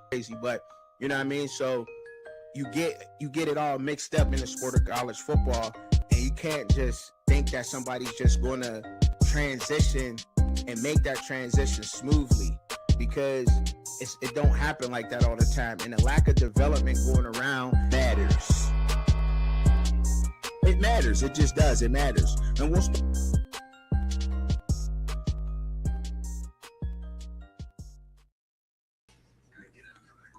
crazy, but you know what I mean. So you get it all mixed up in the sport of college football, and you can't just think that somebody's just going to transition and make that transition smoothly, because it don't happen like that all the time, and the lack of development going around matters. It matters. It just does. It matters. And we'll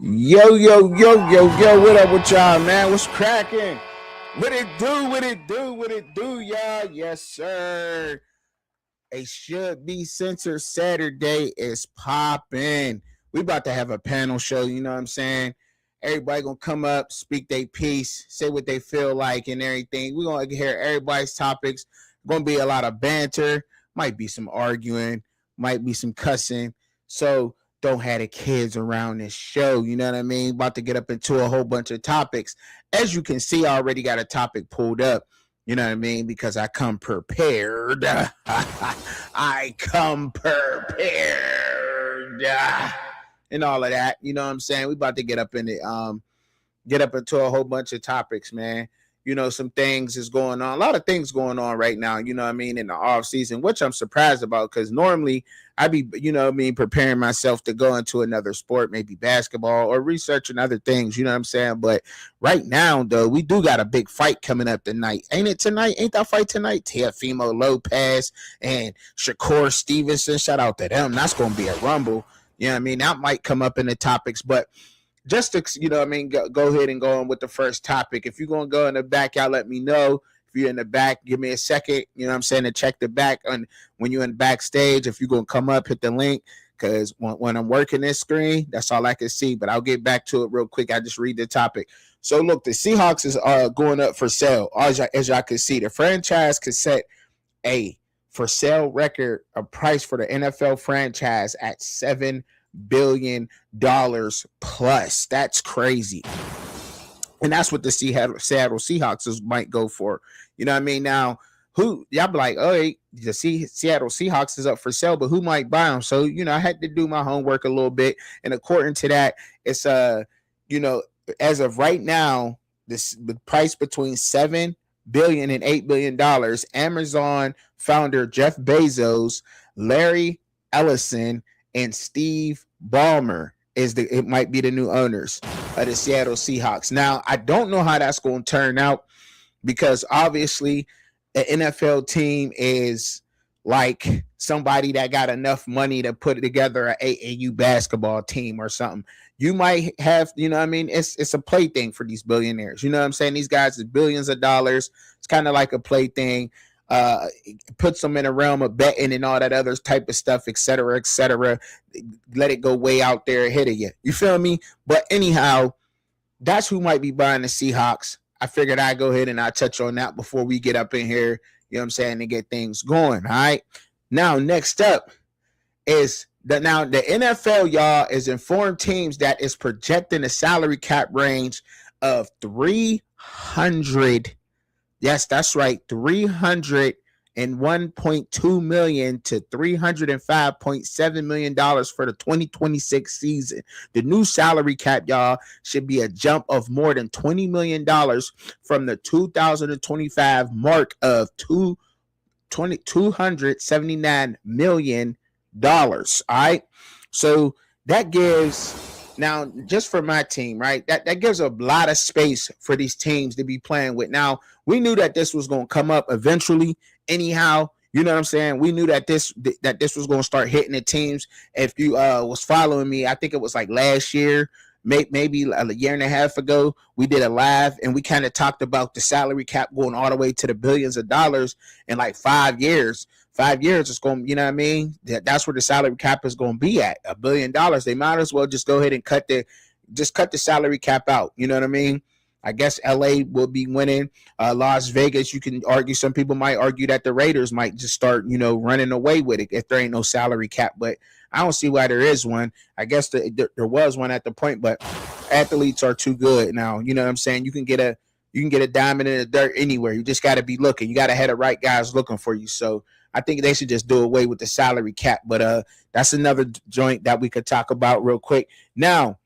Yo, what up with y'all, man? What's cracking? What it do, y'all? Yes, sir. A Should Be Censored Saturday is popping. We about to have a panel show, you know what I'm saying? Everybody gonna come up, speak their piece, say what they feel like and everything. We're gonna hear everybody's topics. Gonna be a lot of banter, might be some arguing, might be some cussing. So don't have the kids around this show, you know what I mean? About to get up into a whole bunch of topics. As you can see, I already got a topic pulled up, you know what I mean? Because I come prepared. I come prepared. And all of that, you know what I'm saying? We about to get up in it, get up into a whole bunch of topics, man. You know, some things is going on, a lot of things going on right now, you know what I mean, in the off season, which I'm surprised about, because normally I be, you know what I mean, preparing myself to go into another sport, maybe basketball or researching other things, you know what I'm saying? But right now, though, we do got a big fight coming up tonight. Ain't it tonight? Ain't that fight tonight? Teofimo Lopez and Shedeur Stevenson. Shout out to them. That's going to be a rumble. You know what I mean? That might come up in the topics, but just to, you know what I mean, go ahead and go on with the first topic. If you're going to go in the back, y'all let me know. If you're in the back, give me a second, you know what I'm saying, to check the back. And when you're in backstage, if you're going to come up, hit the link, because when I'm working this screen, that's all I can see. But I'll get back to it real quick. I just read the topic. So, look, the Seahawks is going up for sale. As y'all can see, the franchise could set a for sale record, a price for the NFL franchise at $7 billion plus. That's crazy. And that's what the Seattle Seahawks might go for. You know what I mean? Now, who y'all be like, oh, the Seattle Seahawks is up for sale, but who might buy them? So, you know, I had to do my homework a little bit. And according to that, it's you know, as of right now, the price between $7 billion and $8 billion. Amazon founder Jeff Bezos, Larry Ellison, and Steve Ballmer it might be the new owners of the Seattle Seahawks. Now, I don't know how that's going to turn out, because obviously an NFL team is like somebody that got enough money to put together an AAU basketball team or something. You might have, you know what I mean? It's a play thing for these billionaires. You know what I'm saying? These guys are billions of dollars. It's kind of like a play thing. Puts them in a realm of betting and all that other type of stuff, et cetera, let it go way out there ahead of you. You feel me? But anyhow, that's who might be buying the Seahawks. I figured I'd go ahead and I'd touch on that before we get up in here, you know what I'm saying, to get things going. All right. Now, next up is that now the NFL, y'all, is informed teams that is projecting a salary cap range of 300. Yes, that's right. $301.2 million to $305.7 million for the 2026 season. The new salary cap, y'all, should be a jump of more than $20 million from the 2025 mark of $279 million. All right. So that gives. Now, just for my team, right, that gives a lot of space for these teams to be playing with. Now, we knew that this was going to come up eventually anyhow. You know what I'm saying? We knew that this was going to start hitting the teams. If you was following me, I think it was like last year, maybe a year and a half ago, we did a live and we kind of talked about the salary cap going all the way to the billions of dollars in like 5 years. 5 years, it's going, you know what I mean? That's where the salary cap is going to be at, $1 billion. They might as well just go ahead and cut the salary cap out. You know what I mean? I guess LA will be winning. Las Vegas, you can argue, some people might argue that the Raiders might just start, you know, running away with it if there ain't no salary cap. But I don't see why there is one. I guess there was one at the point, but athletes are too good now. You know what I'm saying? You can get a diamond in the dirt anywhere. You just got to be looking. You got to have the right guys looking for you. So I think they should just do away with the salary cap. But that's another joint that we could talk about real quick. Now,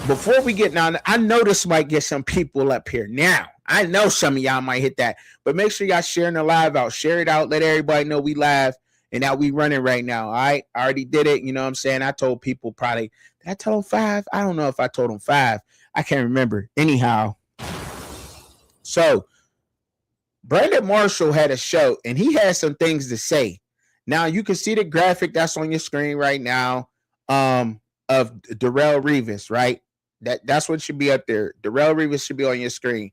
before we get now, I know this might get some people up here now. I know some of y'all might hit that, but make sure y'all sharing the live out. Share it out. Let everybody know we live and that we running right now. All right. I already did it. You know what I'm saying? I told people probably, did I tell them 5? I don't know if I told them 5. I can't remember. Anyhow. So Brandon Marshall had a show and he had some things to say. Now you can see the graphic that's on your screen right now of Darrelle Revis, right? That's what should be up there. Darrelle Revis should be on your screen.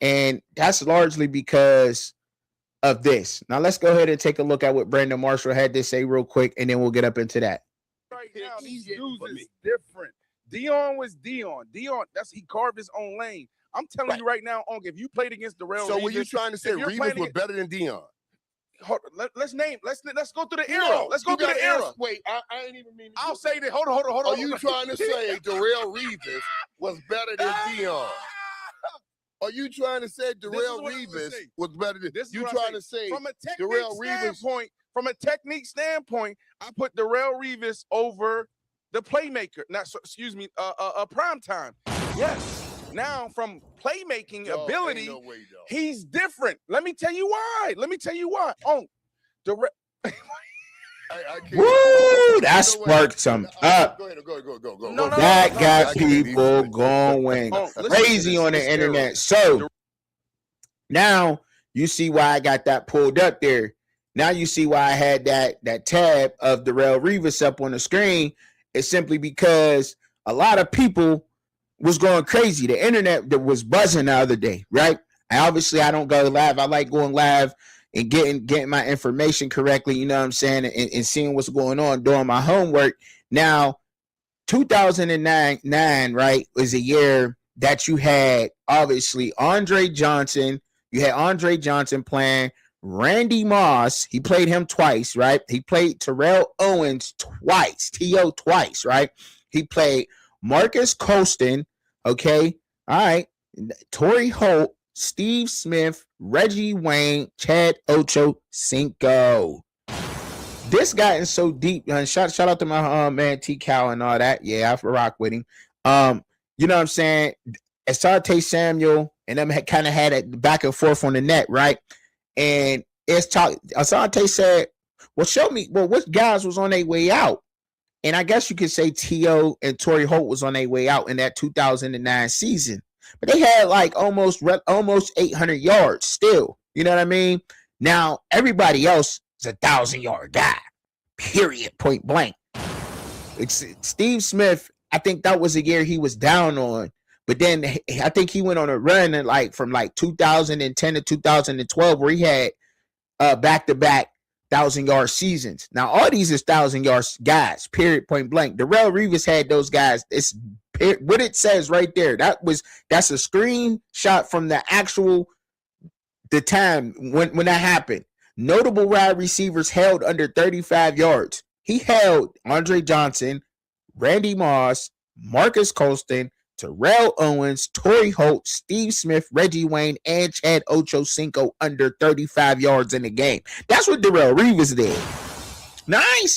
And that's largely because of this. Now let's go ahead and take a look at what Brandon Marshall had to say real quick, and then we'll get up into that. Right now, these dudes is different. Dion was Dion. He carved his own lane. I'm telling you right now, if you played against Darrelle, so were you trying to say Revis was better than Dion? Let's go through the era. Let's go through the era. Wait, I ain't even mean. I'll say that. Hold on. Are you trying to say Darrelle Revis was better than Dion? Are you trying to say Darrelle Revis was better than? You trying to say from a technique standpoint? From a technique standpoint, I put Darrelle Revis over the playmaker. A prime time. Yes. Now, from playmaking ability, he's different. Let me tell you why. Oh, Darrelle. Woo! That sparked some up. Go. That got people going crazy on the internet. So now you see why I got that pulled up there. Now you see why I had that tab of Darrelle Revis up on the screen. It's simply because a lot of people was going crazy. The internet that was buzzing the other day, right? Obviously, I don't go live. I like going live and getting my information correctly, you know what I'm saying, and seeing what's going on, doing my homework. Now, 2009, right, was a year that you had, obviously, Andre Johnson. You had Andre Johnson playing Randy Moss. He played him twice, right? He played Terrell Owens twice, T.O. twice, right? He played Marcus Colston, okay? All right. Torrey Holt, Steve Smith, Reggie Wayne, Chad Ochocinco. This gotten so deep. Shout out to my man T Cal and all that. Yeah, I rock with him. You know what I'm saying? Asante Samuel and them kind of had it back and forth on the net, right? And Asante said, "Well, show me. Well, what guys was on their way out?" And I guess you could say T.O. and Torrey Holt was on their way out in that 2009 season. But they had like almost 800 yards still. You know what I mean? Now, everybody else is a 1,000-yard guy, period, point blank. Steve Smith, I think that was a year he was down on. But then I think he went on a run from 2010 to 2012 where he had back-to-back 1,000-yard seasons. Now, all these is 1,000-yard guys, period, point blank. Darrelle Revis had those guys. It's what it says right there. That's a screenshot from the time when that happened. Notable wide receivers held under 35 yards. He held Andre Johnson, Randy Moss, Marcus Colston, Terrell Owens, Torrey Holt, Steve Smith, Reggie Wayne, and Chad Ochocinco under 35 yards in the game. That's what Darrelle Revis did. Now, I ain't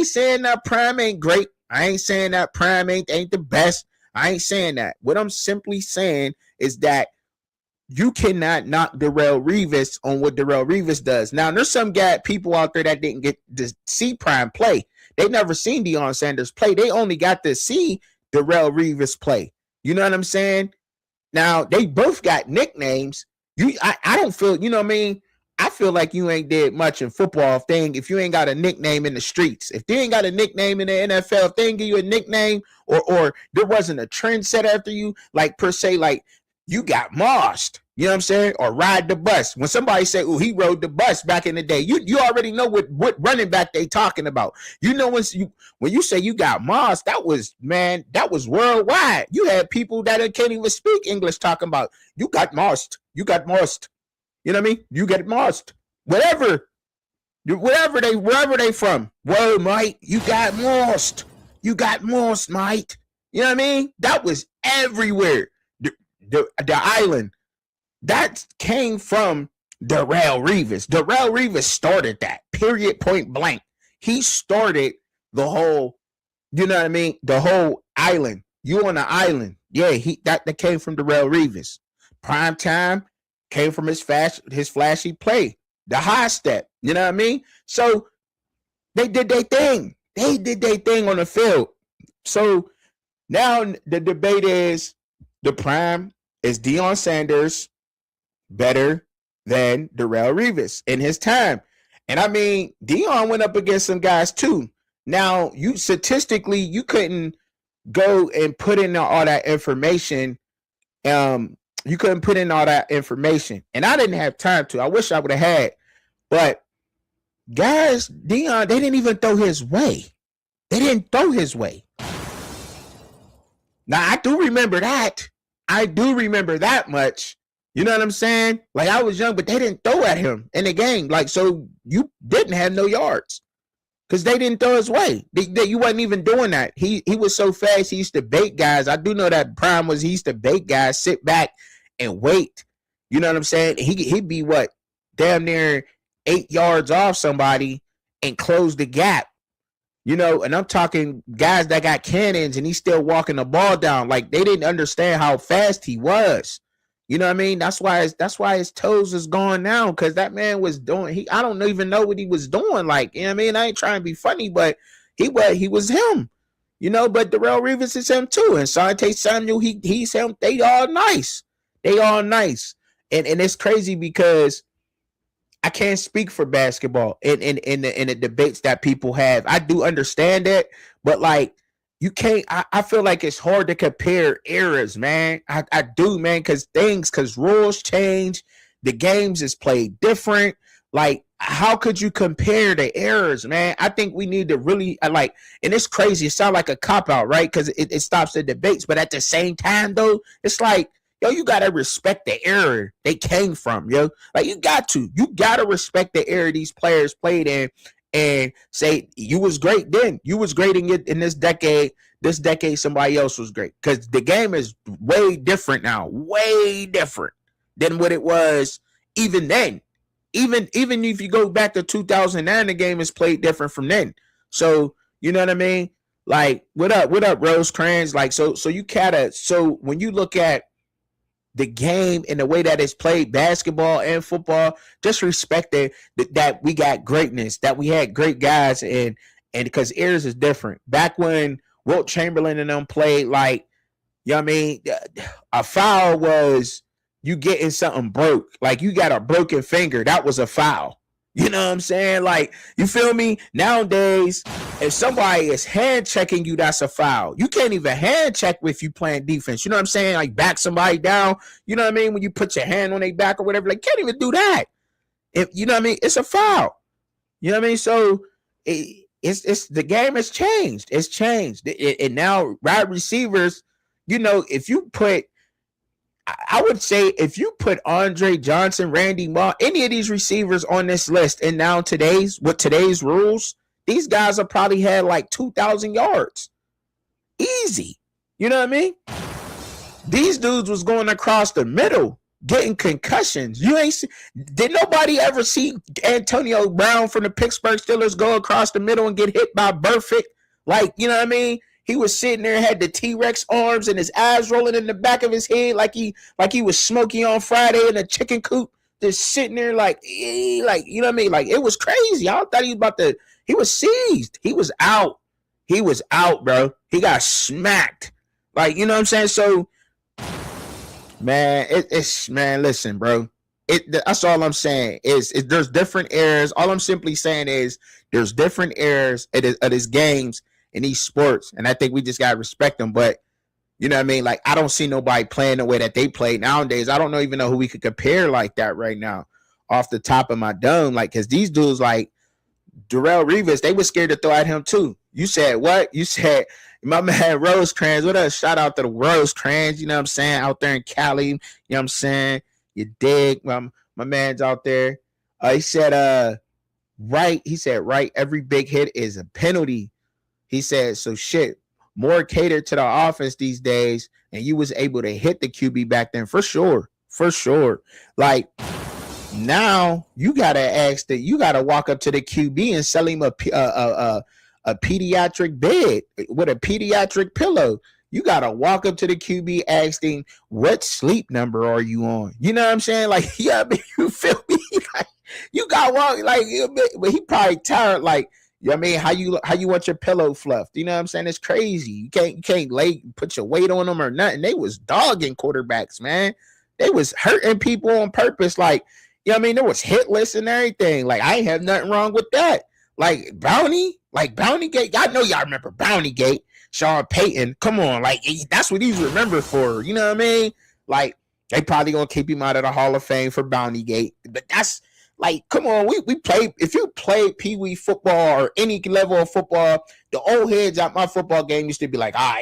saying that Prime ain't great. I ain't saying that Prime ain't the best. I ain't saying that. What I'm simply saying is that you cannot knock Darrelle Revis on what Darrelle Revis does. Now, there's some people out there that didn't get to see Prime play. They never seen Shedeur Sanders play. They only got to see Darrelle Revis play. You know what I'm saying? Now, they both got nicknames. I don't feel, you know what I mean? I feel like you ain't did much in football if you ain't got a nickname in the streets. If they ain't got a nickname in the NFL, if they ain't give you a nickname or there wasn't a trend set after you, like per se, like you got mossed, you know what I'm saying? Or ride the bus. When somebody say, oh, he rode the bus back in the day, you already know what running back they talking about. You know, when you say you got mossed, that was worldwide. You had people that can't even speak English talking about you got mossed. You got mossed. You know what I mean? You get mossed. Wherever they from. Whoa, mate, you got mossed. You got mossed, mate. You know what I mean? That was everywhere. The island. That came from Darrelle Revis. Darrelle Revis started that. Period, point blank. He started the whole, you know what I mean? The whole island. You on the island. Yeah, that came from Darrelle Revis. Prime time came from his flashy play. The high step. You know what I mean? So they did their thing. They did their thing on the field. So now the debate is the prime is Deion Sanders better than Darrelle Revis in his time. And I mean, Deion went up against some guys too. Now, you statistically, you couldn't go and put in all that information. You couldn't put in all that information. And I didn't have time to. I wish I would have had. But guys, Deion, they didn't even throw his way. They didn't throw his way. Now, I do remember that. I do remember that much. You know what I'm saying? Like, I was young, but they didn't throw at him in the game. Like, so you didn't have no yards because they didn't throw his way. You wasn't even doing that. He was so fast. He used to bait guys. I do know that prime was he used to bait guys, sit back and wait. You know what I'm saying? He'd be what? Damn near 8 yards off somebody and close the gap. You know, and I'm talking guys that got cannons and he's still walking the ball down. Like, they didn't understand how fast he was. You know what I mean? That's why his toes is gone now, because that man was doing I don't even know what he was doing. Like, you know what I mean? I ain't trying to be funny, but he was him. You know, but Darrelle Revis is him too. And Sante Samuel, he's him. They all nice. They all nice. And it's crazy because I can't speak for basketball in the debates that people have. I do understand that, but like, you can't, I feel like it's hard to compare eras, man. I do, man, because rules change. The games is played different. Like, how could you compare the eras, man? I think we need to really, and it's crazy. It sounds like a cop-out, right? Because it stops the debates. But at the same time, though, it's like, yo, you got to respect the era they came from, yo. Like, you got to respect the era these players played in. And say you was great then. You was great in this decade. This decade, somebody else was great. Because the game is way different now. Way different than what it was even then. Even if you go back to 2009, the game is played different from then. So, you know what I mean? Like, what up, Rosecrans? Like, so you gotta, so when you look at the game and the way that it's played, basketball and football, just respect that we got greatness, that we had great guys, and because eras is different. Back when Wilt Chamberlain and them played, like, you know what I mean? A foul was you getting something broke. Like, you got a broken finger. That was a foul. You know what I'm saying? Like, you feel me? Nowadays, if somebody is hand checking you, that's a foul. You can't even hand check if you playing defense. You know what I'm saying? Like, back somebody down. You know what I mean? When you put your hand on their back or whatever, like, can't even do that. You know what I mean? It's a foul. You know what I mean? So it's the game has changed. It's changed. And now wide receivers, you know, if you put, I would say if you put Andre Johnson, Randy Moss, any of these receivers on this list, and now with today's rules, these guys have probably had like 2,000 yards. Easy. You know what I mean? These dudes was going across the middle, getting concussions. Did nobody ever see Antonio Brown from the Pittsburgh Steelers go across the middle and get hit by Burfict? Like, you know what I mean? He was sitting there, had the T-Rex arms and his eyes rolling in the back of his head like he was Smokey on Friday in a chicken coop, just sitting there like, you know what I mean? Like, it was crazy. I thought he was seized. He was out. He was out, bro. He got smacked. Like, you know what I'm saying? So, man, man, listen, bro. That's all I'm saying is there's different eras. All I'm simply saying is there's different eras of these games in these sports, and I think we just gotta respect them. But you know what I mean? Like, I don't see nobody playing the way that they play nowadays. I don't even know who we could compare like that right now off the top of my dome. Like, because these dudes like Darrelle Revis, they were scared to throw at him too. You said what? You said my man Rosecrans. What up? Shout out to the Rosecrans. You know what I'm saying? Out there in Cali. You know what I'm saying? You dig? My man's out there. He said right. He said right. Every big hit is a penalty. He said, so shit, more catered to the offense these days, and you was able to hit the QB back then for sure. For sure. Like, now you gotta walk up to the QB and sell him a pediatric bed with a pediatric pillow. You got to walk up to the QB, ask him, what sleep number are you on? You know what I'm saying? Like, yeah, you feel me? Like, you got to walk, like, but he probably tired, like, you know what I mean? How you want your pillow fluffed? You know what I'm saying? It's crazy. You can't put your weight on them or nothing. They was dogging quarterbacks, man. They was hurting people on purpose. Like, you know what I mean? There was hit lists and everything. Like, I ain't have nothing wrong with that. Like Bounty Gate. Y'all know y'all remember Bounty Gate. Sean Payton. Come on, like that's what he's remembered for. You know what I mean? Like, they probably gonna keep him out of the Hall of Fame for Bounty Gate. But that's like, come on, we played. If you played Pee Wee football or any level of football, the old heads at my football game used to be like, all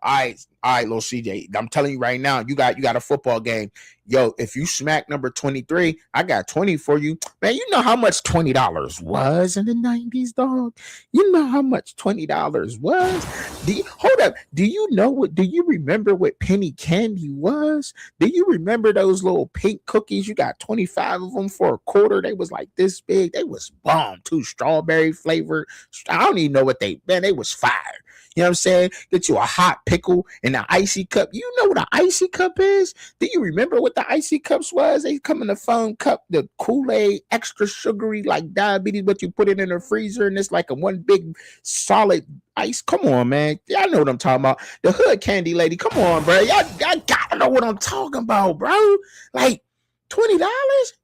right, little CJ. I'm telling you right now, you got a football game. Yo, if you smack number 23, I got 20 for you. Man, you know how much $20 was in the 90s, dog? You know how much $20 was? Hold up. Do you remember what penny candy was? Do you remember those little pink cookies? You got 25 of them for a quarter. They was like this big. They was bomb too. Strawberry flavored. I don't even know what they was fire. You know what I'm saying? Get you a hot pickle and an icy cup. You know what an icy cup is? Do you remember what the icy cups was? They come in the foam cup, the Kool-Aid, extra sugary, like diabetes, but you put it in the freezer and it's like a one big solid ice. Come on, man. Y'all know what I'm talking about. The hood candy lady. Come on, bro. Y'all gotta know what I'm talking about, bro. Like, $20,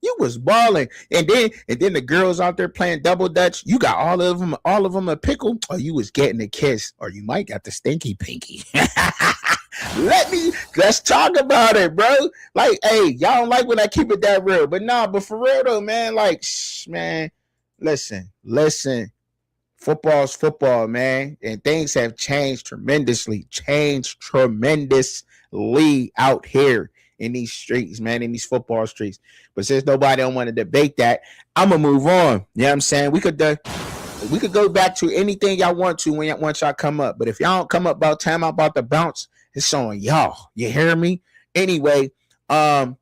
you was balling, and then the girls out there playing double dutch. You got all of them a pickle, or you was getting a kiss, or you might got the stinky pinky. Let's talk about it, bro. Like, hey, y'all don't like when I keep it that real, but but for real though, man. Like, man, listen. Football's football, man, and things have changed tremendously out here in these streets, man, in these football streets. But since nobody don't want to debate that, I'm gonna move on. You know what I'm saying? We could go back to anything y'all want to once y'all come up. But if y'all don't come up about time I'm about to bounce, it's on y'all. You hear me? Anyway, the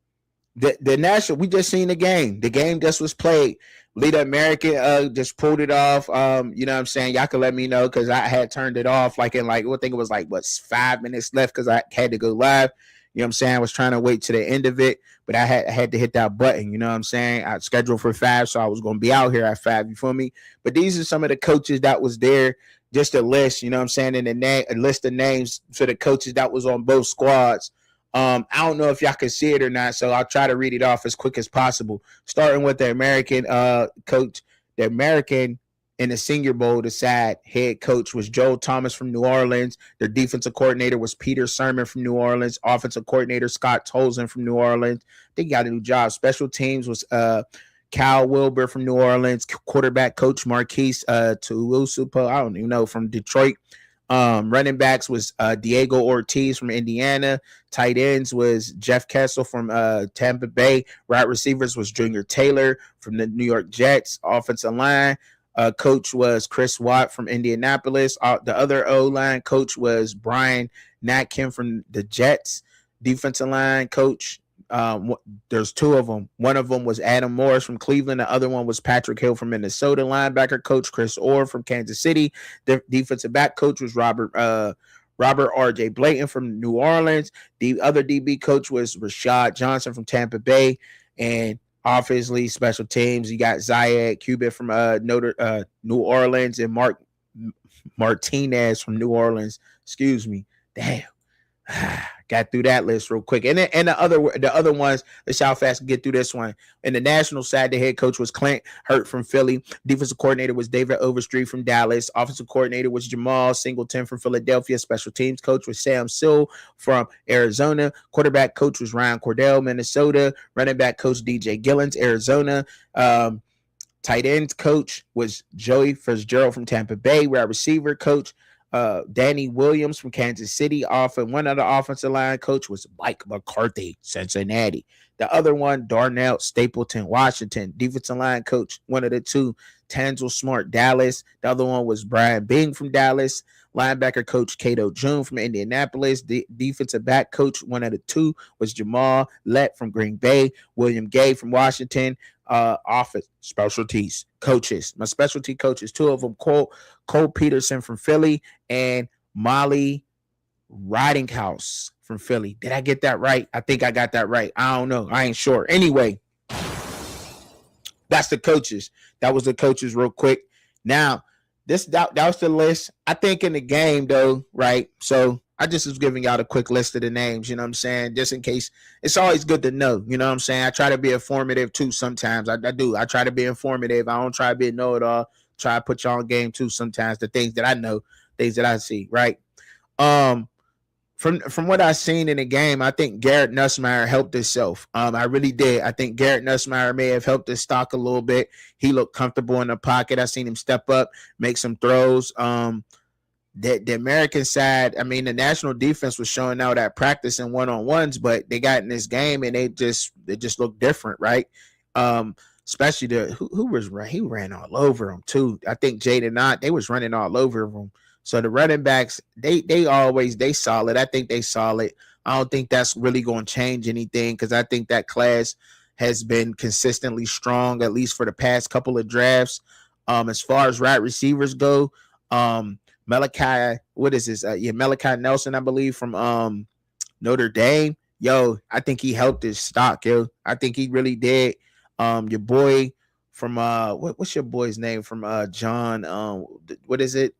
national, we just seen the game. The game just was played. Leader American just pulled it off. You know what I'm saying? Y'all can let me know because I had turned it off I think it was 5 minutes left because I had to go live. You know what I'm saying? I was trying to wait to the end of it, but I had to hit that button. You know what I'm saying? I scheduled for 5, so I was going to be out here at 5. You feel me? But these are some of the coaches that was there. Just a list, you know what I'm saying? And a list of names for the coaches that was on both squads. I don't know if y'all can see it or not, so I'll try to read it off as quick as possible. Starting with the American coach, the American in the Senior Bowl, the side head coach was Joel Thomas from New Orleans. Their defensive coordinator was Peter Sermon from New Orleans. Offensive coordinator Scott Tolzien from New Orleans. They got a new job. Special teams was Cal Wilbur from New Orleans. Quarterback coach Marquise Tuiusupo, I don't even know, from Detroit. Running backs was Diego Ortiz from Indiana. Tight ends was Jeff Kessel from Tampa Bay. Wide receivers was Junior Taylor from the New York Jets. Offensive line coach was Chris Watt from Indianapolis. The other O-line coach was Brian Natkin from the Jets. Defensive line coach, there's 2 of them. One of them was Adam Morris from Cleveland. The other one was Patrick Hill from Minnesota. Linebacker coach Chris Orr from Kansas City. The defensive back coach was Robert R.J. Blayton from New Orleans. The other DB coach was Rashad Johnson from Tampa Bay. And obviously, special teams, you got Zayed Cuban from New Orleans and Mark Martinez from New Orleans. Excuse me. Damn. Got through that list real quick. And the other ones, let's see how fast we get through this one. In the national side, the head coach was Clint Hurt from Philly. Defensive coordinator was David Overstreet from Dallas. Offensive coordinator was Jamal Singleton from Philadelphia. Special teams coach was Sam Sill from Arizona. Quarterback coach was Ryan Cordell, Minnesota. Running back coach DJ Gillens, Arizona. Tight ends coach was Joey Fitzgerald from Tampa Bay. Wide receiver coach Danny Williams from Kansas City. One other offensive line coach was Mike McCarthy, Cincinnati. The other one, Darnell Stapleton, Washington. Defensive line coach, one of the 2, Tanzel Smart, Dallas. The other one was Brian Bing from Dallas. Linebacker coach Cato June from Indianapolis. Defensive back coach, one of the 2, was Jamal Lett from Green Bay. William Gay from Washington. Office specialties coaches. My specialty coaches, 2 of them, Cole Peterson from Philly and Molly Ridinghouse from Philly. Did I get that right? I think I got that right. I don't know. I ain't sure. Anyway, that's the coaches. That was the coaches real quick. Now, that was the list. I think in the game though, right? So I just was giving y'all a quick list of the names, you know what I'm saying? Just in case. It's always good to know, you know what I'm saying? I try to be informative too sometimes. I do. I try to be informative. I don't try to be a know-it-all. Try to put y'all on game too sometimes. The things that I know, things that I see, right? From what I've seen in the game, I think Garrett Nussmeier helped himself. I really did. I think Garrett Nussmeier may have helped his stock a little bit. He looked comfortable in the pocket. I seen him step up, make some throws. The American side, I mean, the national defense was showing out at practice and one-on-ones, but they got in this game and they just looked different, right? Especially who was right. He ran all over them too. I think Jaden Knott, they was running all over them. So the running backs, they solid. I think they solid. I don't think that's really going to change anything because I think that class has been consistently strong, at least for the past couple of drafts. As far as wide receivers go, Malachi, what is this? Malachi Nelson, I believe, from Notre Dame. Yo, I think he helped his stock, yo. I think he really did. Your boy from what's your boy's name from John? What is it?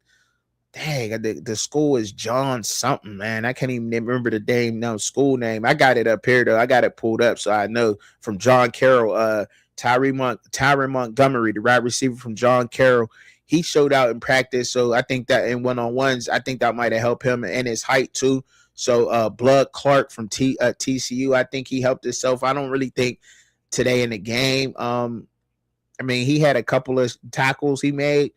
Dang, the school is John something, man. I can't even remember the school name. I got it up here though. I got it pulled up so I know. From John Carroll, Tyree Montgomery, the wide receiver from John Carroll. He showed out in practice, so I think that in one-on-ones, I think that might have helped him and his height too. So Blood Clark from TCU, I think he helped himself. I don't really think today in the game. I mean, he had a couple of tackles he made.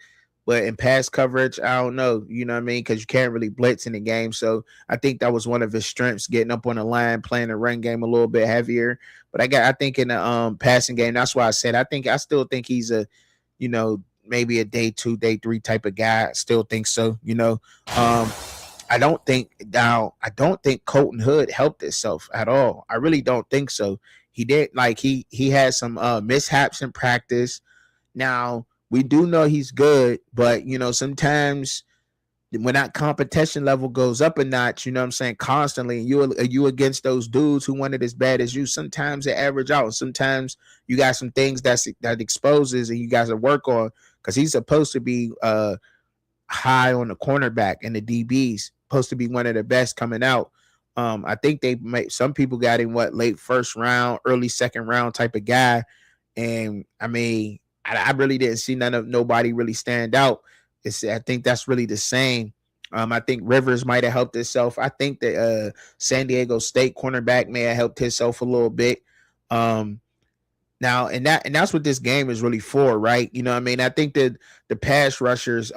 But in pass coverage, I don't know, you know what I mean? Because you can't really blitz in the game. So I think that was one of his strengths, getting up on the line, playing the run game a little bit heavier. But I think in the passing game, that's why I said I still think he's a, you know, maybe a day 2, day 3 type of guy. I still think so, you know. I don't think Colton Hood helped himself at all. I really don't think so. He did, like he had some mishaps in practice. Now, we do know he's good, but, you know, sometimes when that competition level goes up a notch, you know what I'm saying, constantly, and you against those dudes who want it as bad as you, sometimes they average out. Sometimes you got some things that exposes and you guys to work on, because he's supposed to be high on the cornerback and the DBs, supposed to be one of the best coming out. I think some people got him late first round, early second round type of guy. And I mean, I really didn't see nobody really stand out. I think that's really the same. I think Rivers might have helped himself. I think that San Diego State cornerback may have helped himself a little bit. Now, and that's what this game is really for, right? You know what I mean? I think that the pass rushers,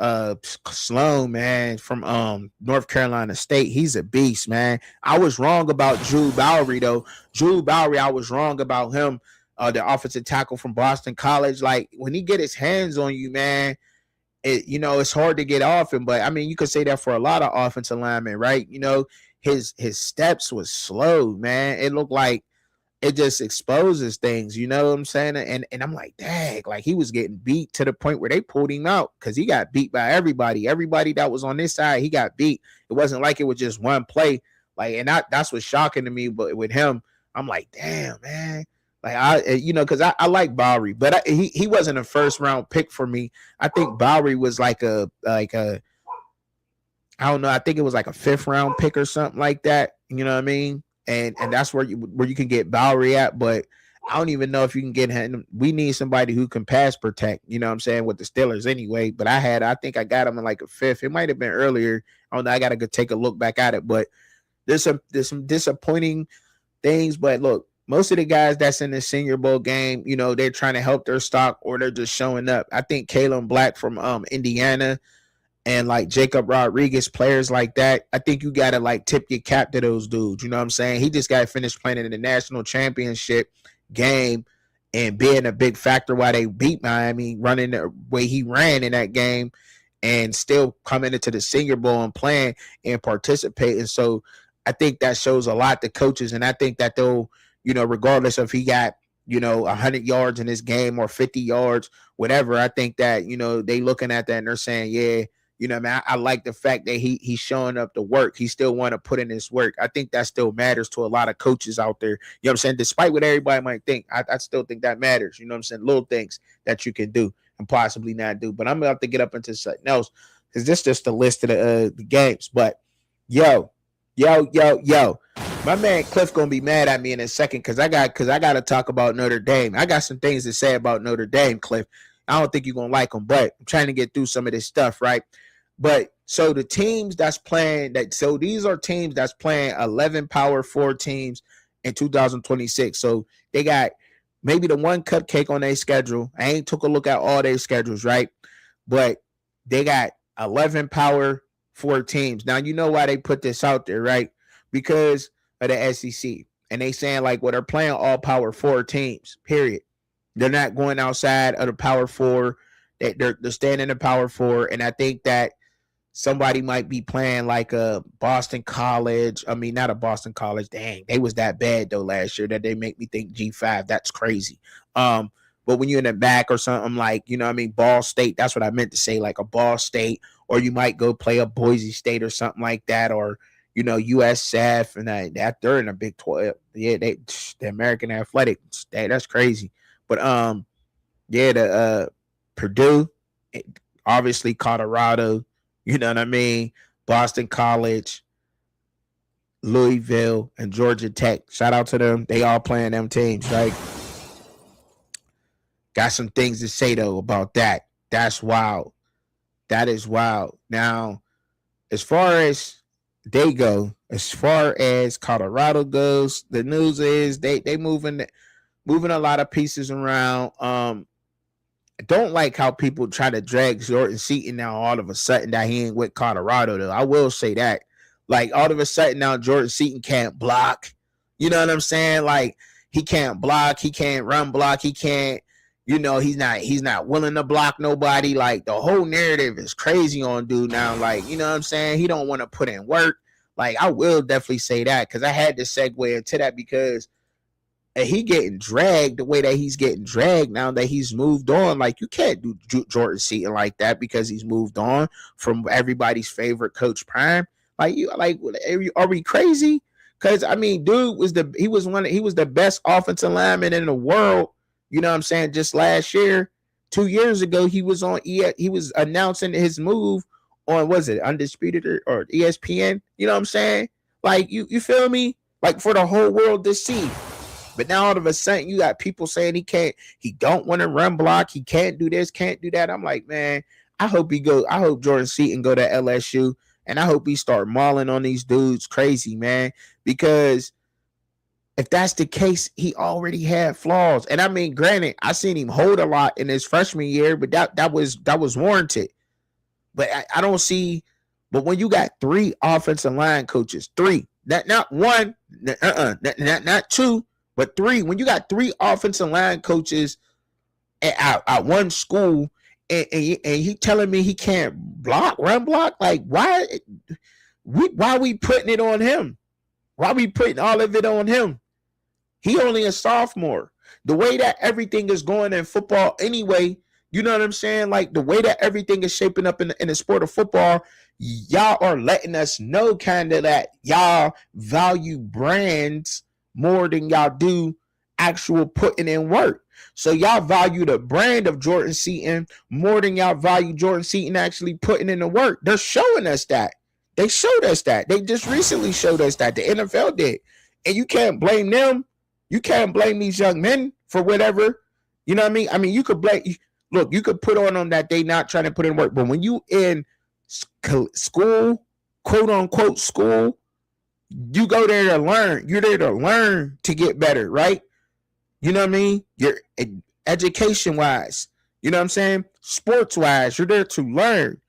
Sloan, man, from North Carolina State, he's a beast, man. I was wrong about Drew Bowery, though. Drew Bowery, I was wrong about him. The offensive tackle from Boston College, like when he get his hands on you, man, it's hard to get off him. But I mean, you could say that for a lot of offensive linemen, right? You know, his steps was slow, man. It looked like it just exposes things, you know what I'm saying? And I'm like, dang, like he was getting beat to the point where they pulled him out because he got beat by everybody. Everybody that was on this side, he got beat. It wasn't like it was just one play. Like, and that's what's shocking to me. But with him, I'm like, damn, man. Like because I like Bowery, but he wasn't a first round pick for me. I think Bowery was like a I don't know. I think it was like a 5th round pick or something like that. You know what I mean? And that's where you can get Bowery at. But I don't even know if you can get him. We need somebody who can pass protect. You know what I'm saying, with the Steelers anyway. But I think I got him in like a 5th. It might have been earlier. I don't know. I got to go take a look back at it. But there's some disappointing things. But look. Most of the guys that's in the Senior Bowl game, you know, they're trying to help their stock or they're just showing up. I think Kalen Black from Indiana and like Jacob Rodriguez, players like that, I think you got to like tip your cap to those dudes. You know what I'm saying? He just got finished playing in the national championship game and being a big factor while they beat Miami, running the way he ran in that game and still coming into the Senior Bowl and playing and participating. So I think that shows a lot to coaches, and I think that they'll, you know, regardless of he got, you know, 100 yards in this game or 50 yards, whatever, I think that, you know, they looking at that and they're saying, yeah, You know what I mean? I like the fact that he's showing up to work. He still want to put in his work. I think that still matters to a lot of coaches out there. You know what I'm saying? Despite what everybody might think, I still think that matters. You know what I'm saying? Little things that you can do and possibly not do. But I'm going to have to get up into something else because this is just a list of the games. But yo. My man Cliff gonna be mad at me in a second because I got to talk about Notre Dame. I got some things to say about Notre Dame, Cliff. I don't think you're gonna like them, but I'm trying to get through some of this stuff, right? But so the teams that's playing these are teams that's playing 11 Power 4 teams in 2026. So they got maybe the one cupcake on their schedule. I ain't took a look at all their schedules, right? But they got 11 Power 4 teams. Now you know why they put this out there, right? Because of the SEC. And they saying like, well, they're playing all Power 4 teams, period. They're not going outside of the Power 4. They're staying in the Power 4. And I think that somebody might be playing like a Boston College. I mean, not a Boston College. Dang, they was that bad though last year that they make me think G5. That's crazy. But when you're in the back or something like, you know what I mean, Ball State, that's what I meant to say, like a Ball State, or you might go play a Boise State or something like that, or, you know, USF, and that they're in a Big 12. Yeah, the American Athletic, that's crazy. But the Purdue, obviously Colorado, you know what I mean, Boston College, Louisville, and Georgia Tech. Shout out to them. They all playing them teams, right? Got some things to say though about that. That's wild. That is wild. Now, as far as they go, as far as Colorado goes, the news is they moving a lot of pieces around. I don't like how people try to drag Jordan Seaton now all of a sudden that he ain't with Colorado though. I will say that. Like all of a sudden now Jordan Seaton can't block. You know what I'm saying? Like he can't block, he can't run block, he can't, you know, he's not willing to block nobody. Like the whole narrative is crazy on dude now. Like, you know what I'm saying? He don't want to put in work. Like I will definitely say that because I had to segue into that because he getting dragged the way that he's getting dragged now that he's moved on. Like you can't do Jordan Seaton like that because he's moved on from everybody's favorite Coach Prime. Like you, like are we crazy? Because I mean, dude was the best offensive lineman in the world. You know what I'm saying? Just last year, 2 years ago, he was on. He was announcing his move on, was it Undisputed or ESPN? You know what I'm saying? Like you feel me? Like for the whole world to see. But now all of a sudden you got people saying he don't want to run block, he can't do this, can't do that. I'm like, man, I hope Jordan Seaton go to LSU and I hope he start mauling on these dudes crazy, man. Because if that's the case, he already had flaws. And I mean, granted, I seen him hold a lot in his freshman year, but that was warranted. But I don't see. But when you got 3 offensive line coaches, 3, not one, not 2, but 3. When you got 3 offensive line coaches at one school, and he telling me he can't run block, like why we putting it on him? Why we putting all of it on him? He only a sophomore. The way that everything is going in football anyway, you know what I'm saying? Like the way that everything is shaping up in the sport of football, y'all are letting us know kind of that y'all value brands more than y'all do actual putting in work. So y'all value the brand of Jordan Seaton more than y'all value Jordan Seaton actually putting in the work. They're showing us that. They showed us that. They just recently showed us that. The NFL did. And you can't blame them. You can't blame these young men for whatever. You know what I mean? I mean, you could blame. Look, you could put on them that they not trying to put in work. But when you in school, quote unquote school, you go there to learn. You're there to learn to get better, right? You know what I mean? You're education wise. You know what I'm saying? Sports wise, you're there to learn.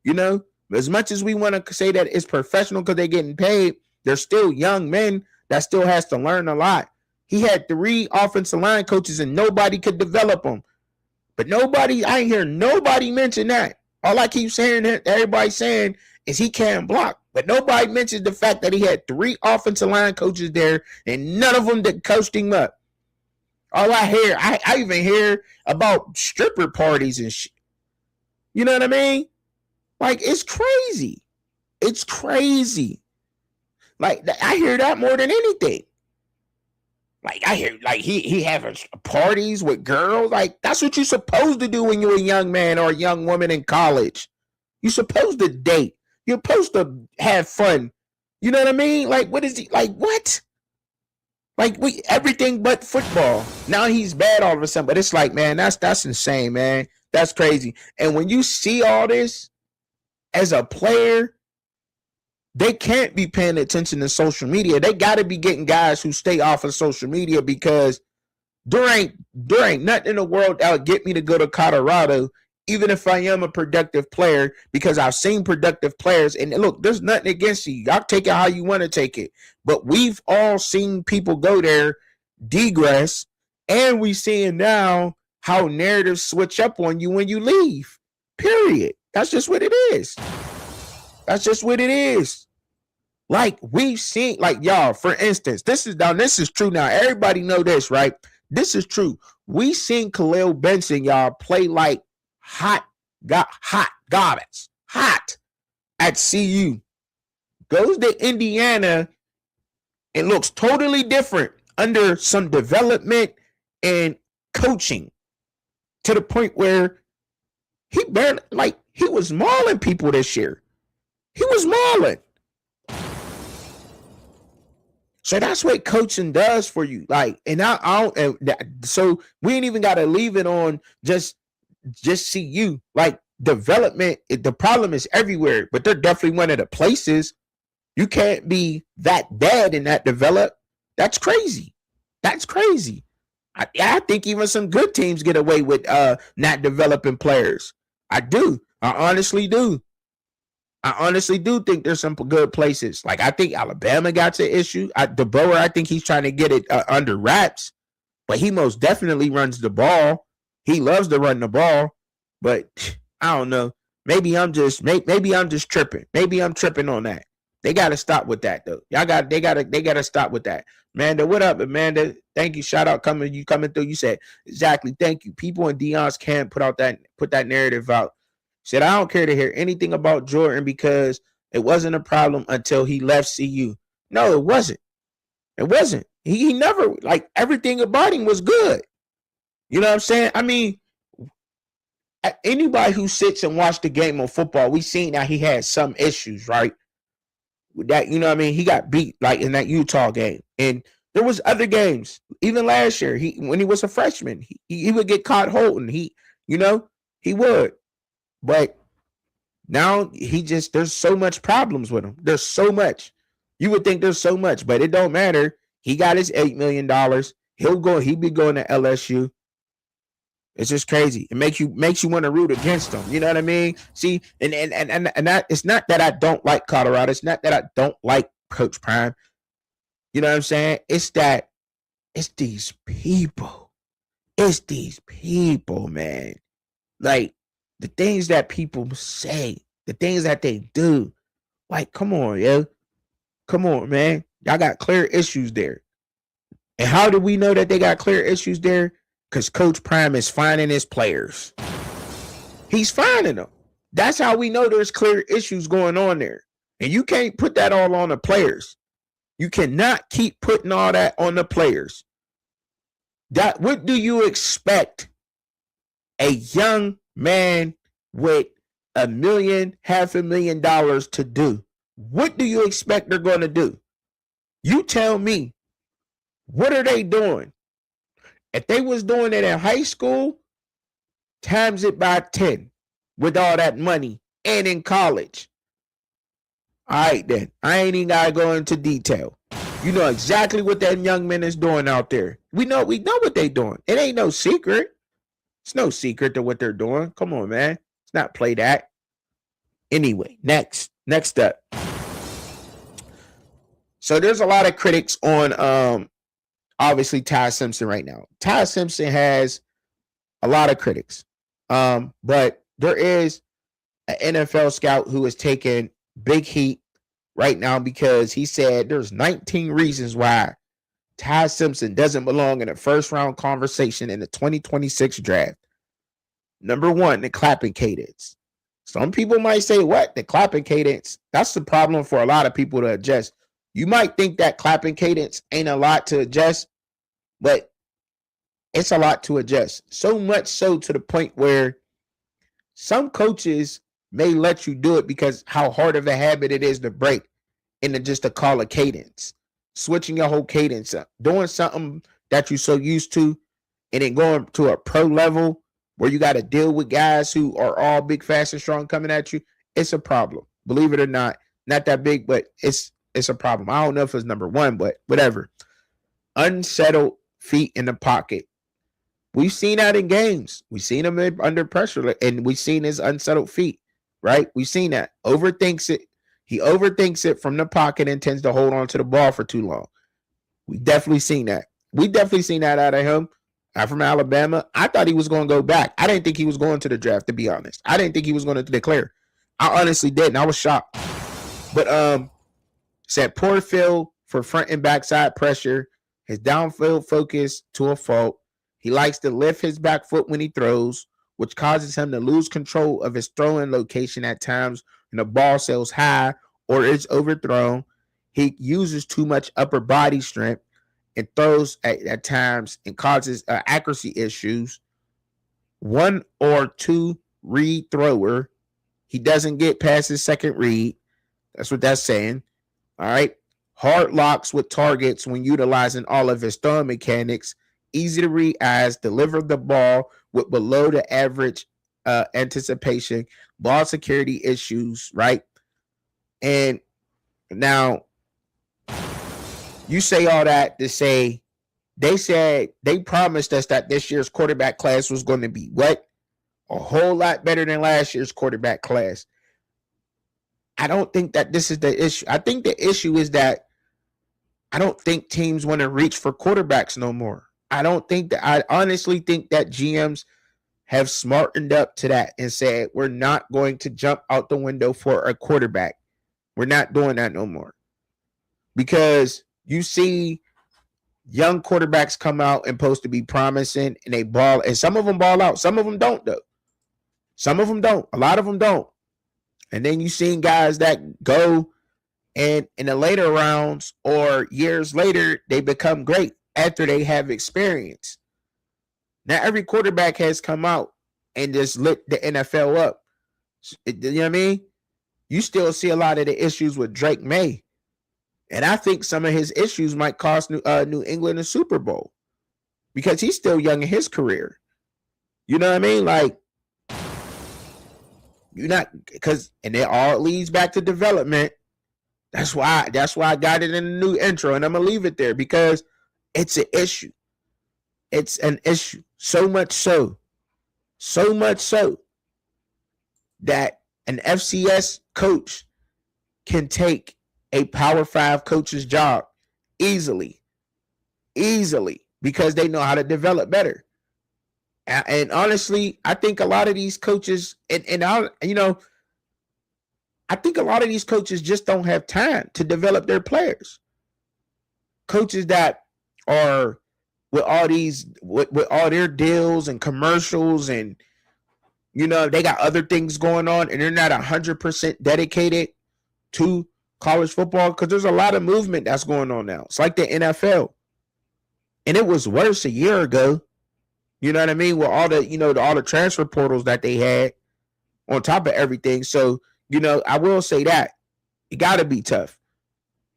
You know, as much as we want to say that it's professional because they're getting paid, they're still young men that still has to learn a lot. He had 3 offensive line coaches and nobody could develop them. But I ain't hear nobody mention that. All I keep saying, everybody saying, is he can't block. But nobody mentions the fact that he had 3 offensive line coaches there and none of them that coached him up. All I hear, I even hear about stripper parties and shit. You know what I mean? Like, it's crazy. It's crazy. Like, I hear that more than anything. Like, I hear, like, he having parties with girls. Like, that's what you're supposed to do when you're a young man or a young woman in college. You're supposed to date. You're supposed to have fun. You know what I mean? Like, what is he, like, what? Like, everything but football. Now he's bad all of a sudden. But it's like, man, that's insane, man. That's crazy. And when you see all this as a player, they can't be paying attention to social media. They got to be getting guys who stay off of social media, because there ain't nothing in the world that would get me to go to Colorado, even if I am a productive player, because I've seen productive players. And look, there's nothing against you. Y'all take it how you want to take it. But we've all seen people go there, digress, and we seeing now how narratives switch up on you when you leave. Period. That's just what it is. That's just what it is. Like, we've seen, like, y'all, for instance, this is true now. Everybody know this, right? This is true. We seen Khalil Benson, y'all, play like hot garbage, hot at CU. Goes to Indiana and looks totally different under some development and coaching, to the point where he barely, like, he was mauling people this year. He was mauling. So that's what coaching does for you. Like, and so we ain't even got to leave it on just CU. Like, development, the problem is everywhere, but they're definitely one of the places. You can't be that bad and that develop. That's crazy. That's crazy. I think even some good teams get away with not developing players. I do. I honestly do. I honestly do think there's some good places. Like, I think Alabama got the issue. DeBoer, I think he's trying to get it under wraps, but he most definitely runs the ball. He loves to run the ball, but I don't know. Maybe I'm just tripping. Maybe I'm tripping on that. They got to stop with that, though. They got to stop with that. Amanda, what up, Amanda? Thank you. Shout out coming through. You said exactly. Thank you. People in Dion's camp put that narrative out. Said, I don't care to hear anything about Jordan because it wasn't a problem until he left CU. No, it wasn't. It wasn't. He never, like, everything about him was good. You know what I'm saying? I mean, anybody who sits and watch the game of football, we seen that he had some issues, right? That, you know what I mean? He got beat, like, in that Utah game. And there was other games. Even last year, when he was a freshman, he would get caught holding. He would. But now there's so much problems with him. There's so much. You would think there's so much, but it don't matter. He got his $8 million. He'll be going to LSU. It's just crazy. It makes you want to root against him. You know what I mean? See, and that, it's not that I don't like Colorado. It's not that I don't like Coach Prime. You know what I'm saying? It's that it's these people. It's these people, man. Like, the things that people say, the things that they do. Like, come on, yo. Come on, man. Y'all got clear issues there. And how do we know that they got clear issues there? Because Coach Prime is finding his players. He's finding them. That's how we know there's clear issues going on there. And you can't put that all on the players. You cannot keep putting all that on the players. What do you expect a young man with $500,000 to do? What do you expect they're going to do? You tell me. What are they doing? If they was doing it in high school, times it by 10 with all that money, and in college. All right, then. I ain't even got to go into detail. You know exactly what that young man is doing out there. We know what they doing. It ain't no secret. It's no secret to what they're doing. Come on, man. It's not play that. Anyway, next up. So there's a lot of critics on obviously Ty Simpson right now. Ty Simpson has a lot of critics. But there is an NFL scout who is taking big heat right now because he said there's 19 reasons why Ty Simpson doesn't belong in a first round conversation in the 2026 draft. Number one, the clapping cadence. Some people might say, what? The clapping cadence. That's the problem for a lot of people to adjust. You might think that clapping cadence ain't a lot to adjust, but it's a lot to adjust. So much so to the point where some coaches may let you do it because how hard of a habit it is to break into just to call a cadence. Switching your whole cadence up. Doing something that you're so used to and then going to a pro level where you got to deal with guys who are all big, fast, and strong coming at you. It's a problem. Believe it or not. Not that big, but it's a problem. I don't know if it's number one, but whatever. Unsettled feet in the pocket. We've seen that in games. We've seen him under pressure, and we've seen his unsettled feet, right? We've seen that. Overthinks it. He overthinks it from the pocket and tends to hold on to the ball for too long. We definitely seen that. We definitely seen that out of him. I'm from Alabama. I thought he was going to go back. I didn't think he was going to the draft, to be honest. I didn't think he was going to declare. I honestly didn't. I was shocked. But said poor feel for front and backside pressure. His downfield focus to a fault. He likes to lift his back foot when he throws, which causes him to lose control of his throwing location at times when the ball sails high or is overthrown. He uses too much upper body strength and throws at times and causes accuracy issues. 1 or 2 read thrower. He doesn't get past his second read. That's what that's saying. All right. Hard locks with targets when utilizing all of his throwing mechanics. Easy to read eyes. Deliver the ball with below the average anticipation. Ball security issues, right? And now you say all that to say they said they promised us that this year's quarterback class was going to be what? A whole lot better than last year's quarterback class. I don't think that this is the issue. I think the issue is that I don't think teams want to reach for quarterbacks no more. I honestly think that GMs have smartened up to that and said, we're not going to jump out the window for a quarterback. We're not doing that no more. Because you see young quarterbacks come out and supposed to be promising and they ball, and some of them ball out. Some of them don't, though. Some of them don't. A lot of them don't. And then you seen guys that go and in the later rounds or years later, they become great after they have experience. Now, every quarterback has come out and just lit the NFL up. You know what I mean? You still see a lot of the issues with Drake May. And I think some of his issues might cost New England a Super Bowl because he's still young in his career. You know what I mean? Like, you're not, because, and it all leads back to development. That's why I got it in the new intro, and I'm going to leave it there because it's an issue. It's an issue. So much so that an FCS coach can take a Power 5 coach's job easily because they know how to develop better. And honestly, I think a lot of these coaches, I think a lot of these coaches just don't have time to develop their players. Coaches that are with all these, with all their deals and commercials, and they got other things going on, and they're not 100% dedicated to college football because there's a lot of movement that's going on now. It's like the NFL, and it was worse a year ago. You know what I mean? With all the, all the transfer portals that they had on top of everything. So, I will say that it got to be tough.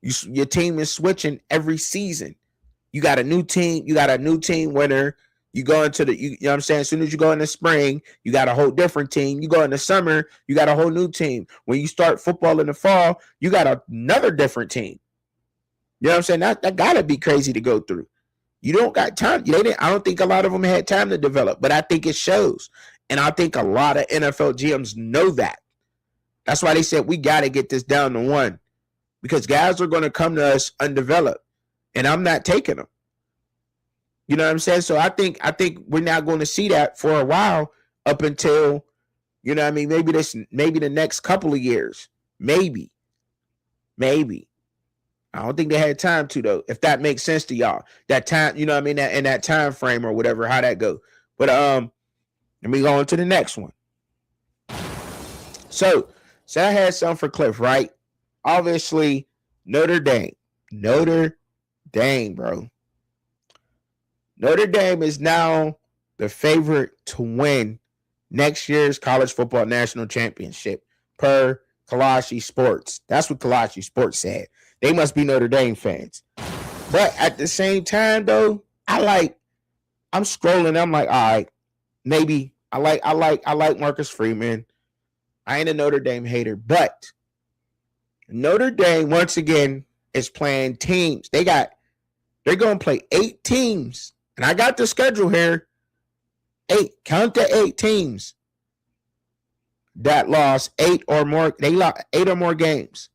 Your team is switching every season. You got a new team. You got a new team winner. You go into you know what I'm saying? As soon as you go in the spring, you got a whole different team. You go in the summer, you got a whole new team. When you start football in the fall, you got another different team. You know what I'm saying? That got to be crazy to go through. You don't got time. I don't think a lot of them had time to develop, but I think it shows. And I think a lot of NFL GMs know that. That's why they said we got to get this down to 1 because guys are going to come to us undeveloped, and I'm not taking them. You know what I'm saying? So I think we're not going to see that for a while up until, maybe the next couple of years. Maybe. I don't think they had time to, though, if that makes sense to y'all. That time, that in that time frame or whatever, how that go. But let me go on to the next one. So I had something for Cliff, right? Obviously, Notre Dame, bro. Notre Dame is now the favorite to win next year's college football national championship per Kalashi Sports. That's what Kalashi Sports said. They must be Notre Dame fans. But at the same time, though, I'm scrolling. I'm like, all right, maybe I like Marcus Freeman. I ain't a Notre Dame hater, but Notre Dame once again is playing teams. They're going to play 8 teams, and I got the schedule here. 8. Count the 8 teams that lost 8 or more. They lost 8 or more games.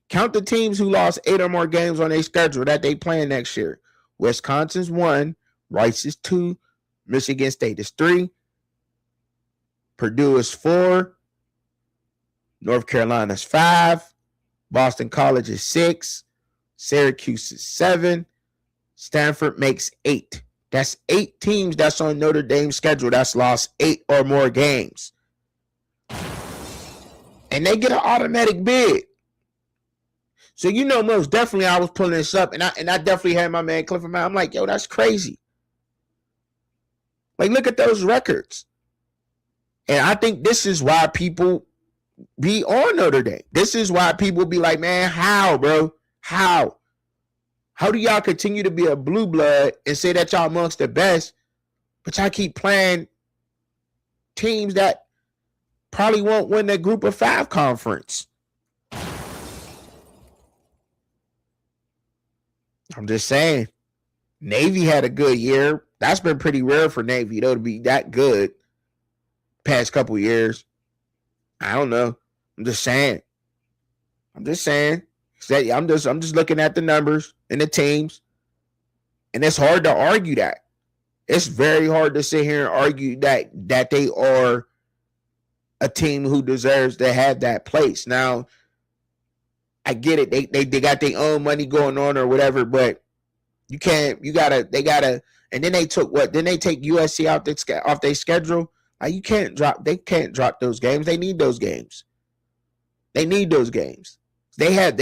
Count the teams who lost 8 or more games on their schedule that they playing next year. Wisconsin's 1, Rice is 2, Michigan State is 3, Purdue is 4, North Carolina's 5, Boston College is 6, Syracuse is 7, Stanford makes 8. That's 8 teams that's on Notre Dame's schedule that's lost 8 or more games. And they get an automatic bid. So, most definitely I was pulling this up, and I definitely had my man Cliff in mind. I'm like, yo, that's crazy. Like, look at those records. And I think this is why people be on Notre Dame. This is why people be like, man, how, bro? How? How do y'all continue to be a blue blood and say that y'all amongst the best, but y'all keep playing teams that probably won't win the Group of 5 conference? I'm just saying. Navy had a good year. That's been pretty rare for Navy, though, to be that good past couple years. I don't know. I'm just saying. I'm just looking at the numbers and the teams. And it's hard to argue that. It's very hard to sit here and argue that they are a team who deserves to have that place. Now, I get it. They got their own money going on or whatever, but they gotta, and then they took what? Then they take USC off their schedule. Like, they can't drop those games. They need those games. They